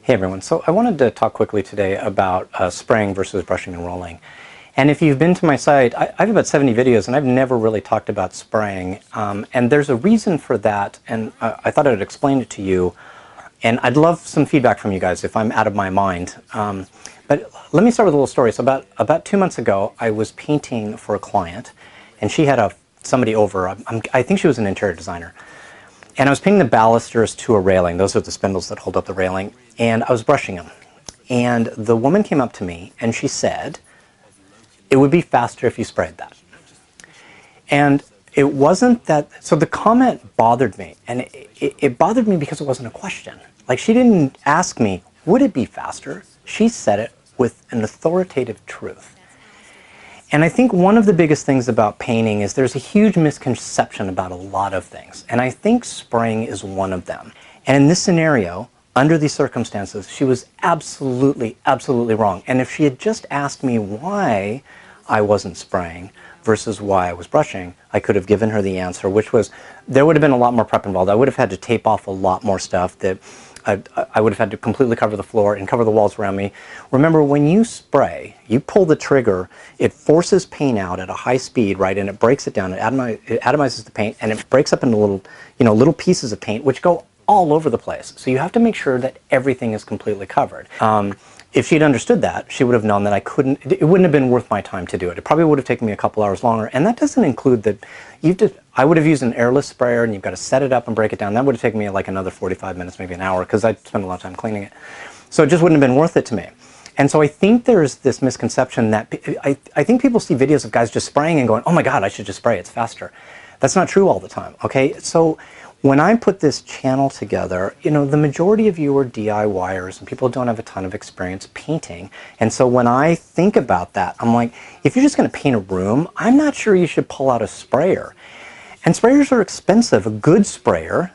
Hey everyone, so I wanted to talk quickly today about spraying versus brushing and rolling. And if you've been to my site, I have about 70 videos and I've never really talked about spraying. And there's a reason for that, and I thought I'd explain it to you. And I'd love some feedback from you guys if I'm out of my mind. But let me start with a little story. So about 2 months ago, I was painting for a client, and she had somebody over. I think she was an interior designer. And I was painting the balusters to a railing. Those are the spindles that hold up the railing. And I was brushing them. And the woman came up to me and she said, "It would be faster if you sprayed that." And it wasn't that, so the comment bothered me. And it bothered me because it wasn't a question. Like, she didn't ask me, would it be faster? She said it with an authoritative truth. And I think one of the biggest things about painting is there's a huge misconception about a lot of things. And I think spraying is one of them. And in this scenario, under these circumstances, she was absolutely, absolutely wrong. And if she had just asked me why I wasn't spraying versus why I was brushing, I could have given her the answer, which was there would have been a lot more prep involved. I would have had to tape off a lot more stuff. That I would have had to completely cover the floor and cover the walls around me. Remember, when you spray, you pull the trigger, it forces paint out at a high speed, right, and it breaks it down. It atomizes the paint, and it breaks up into little pieces of paint, which go all over the place. So you have to make sure that everything is completely covered. If she'd understood that, she would have known that it wouldn't have been worth my time to do it. It probably would have taken me a couple hours longer. And that doesn't include that I would have used an airless sprayer and you've got to set it up and break it down. That would have taken me like another 45 minutes, maybe an hour, because I'd spent a lot of time cleaning it. So it just wouldn't have been worth it to me. And so I think there's this misconception that I think people see videos of guys just spraying and going, oh my God, I should just spray, it's faster. That's not true all the time, okay? So when I put this channel together, the majority of you are DIYers and people don't have a ton of experience painting. And so when I think about that, I'm like, if you're just going to paint a room, I'm not sure you should pull out a sprayer. And sprayers are expensive. A good sprayer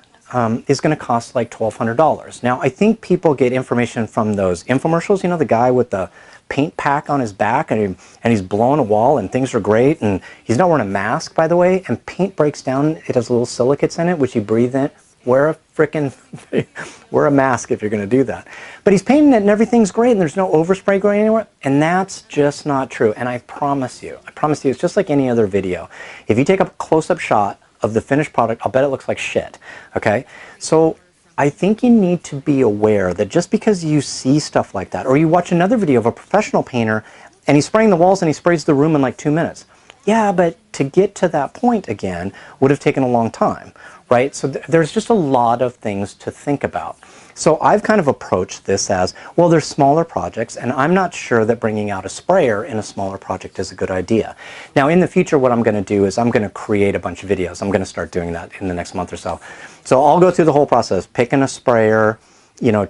is going to cost like $1,200. Now, I think people get information from those infomercials, the guy with the paint pack on his back and he's blowing a wall and things are great, and he's not wearing a mask, by the way, and paint breaks down. It has little silicates in it which you breathe in. Wear a mask if you're going to do that. But he's painting it and everything's great and there's no overspray going anywhere, and that's just not true. And I promise you it's just like any other video. If you take a close-up shot of the finished product, I'll bet it looks like shit. Okay, so I think you need to be aware that just because you see stuff like that, or you watch another video of a professional painter and he's spraying the walls and he sprays the room in like 2 minutes. Yeah, but to get to that point again would have taken a long time, right? So there's just a lot of things to think about. So I've kind of approached this as, well, there's smaller projects, and I'm not sure that bringing out a sprayer in a smaller project is a good idea. Now, in the future, what I'm going to do is I'm going to create a bunch of videos. I'm going to start doing that in the next month or so. So I'll go through the whole process, picking a sprayer,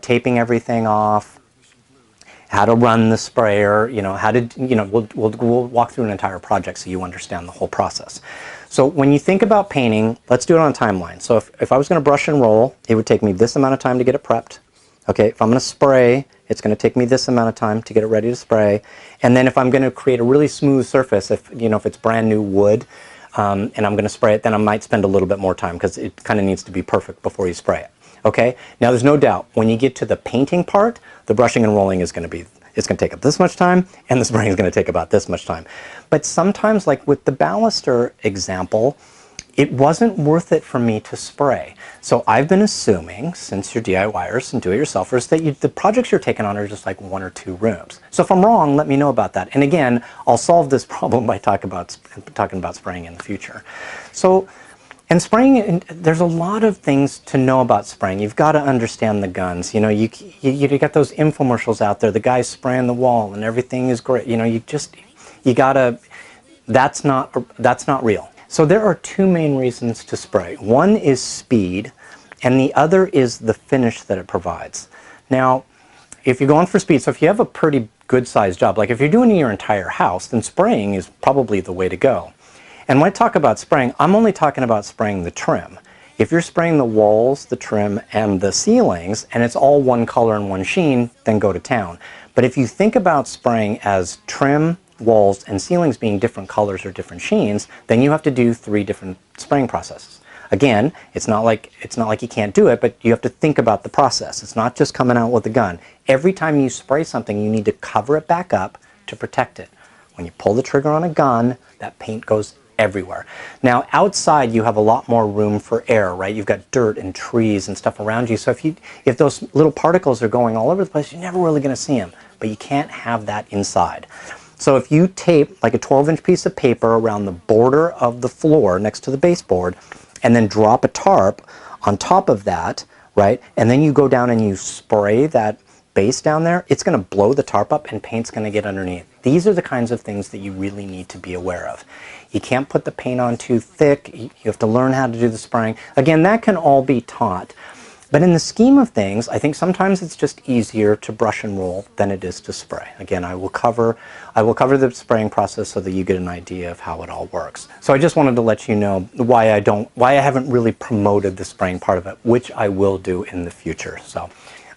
taping everything off, how to run the sprayer, we'll walk through an entire project so you understand the whole process. So when you think about painting, let's do it on a timeline. So if I was going to brush and roll, it would take me this amount of time to get it prepped. Okay, if I'm going to spray, it's going to take me this amount of time to get it ready to spray. And then if I'm going to create a really smooth surface, if it's brand new wood, and I'm going to spray it, then I might spend a little bit more time because it kind of needs to be perfect before you spray it. Okay, now there's no doubt when you get to the painting part, the brushing and rolling is going to take up this much time, and the spraying is going to take about this much time. But sometimes, like with the baluster example, it wasn't worth it for me to spray. So I've been assuming, since you're DIYers and do-it-yourselfers, that the projects you're taking on are just like 1 or 2 rooms. So if I'm wrong, let me know about that. And again, I'll solve this problem by talking about spraying in the future. And spraying, there's a lot of things to know about spraying. You've got to understand the guns. You got those infomercials out there, the guy's spraying the wall and everything is great. That's not real. So there are 2 main reasons to spray. One is speed, and the other is the finish that it provides. Now, if you're going for speed, so if you have a pretty good sized job, like if you're doing your entire house, then spraying is probably the way to go. And when I talk about spraying, I'm only talking about spraying the trim. If you're spraying the walls, the trim, and the ceilings, and it's all one color and one sheen, then go to town. But if you think about spraying as trim, walls, and ceilings being different colors or different sheens, then you have to do 3 different spraying processes. Again, it's not like you can't do it, but you have to think about the process. It's not just coming out with a gun. Every time you spray something, you need to cover it back up to protect it. When you pull the trigger on a gun, that paint goes everywhere. Now, outside you have a lot more room for air, right? You've got dirt and trees and stuff around you. So if those little particles are going all over the place, you're never really going to see them. But you can't have that inside. So if you tape like a 12-inch piece of paper around the border of the floor next to the baseboard, and then drop a tarp on top of that, right? And then you go down and you spray that base down there, it's going to blow the tarp up and paint's going to get underneath. These are the kinds of things that you really need to be aware of. You can't put the paint on too thick. You have to learn how to do the spraying. Again, that can all be taught. But in the scheme of things, I think sometimes it's just easier to brush and roll than it is to spray. Again, I will cover the spraying process so that you get an idea of how it all works. So I just wanted to let you know why I haven't really promoted the spraying part of it, which I will do in the future. So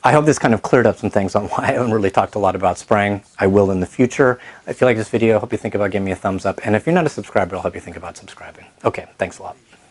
I hope this kind of cleared up some things on why I haven't really talked a lot about spraying. I will in the future. If you like this video, I hope you think about giving me a thumbs up. And if you're not a subscriber, I'll help you think about subscribing. Okay, thanks a lot.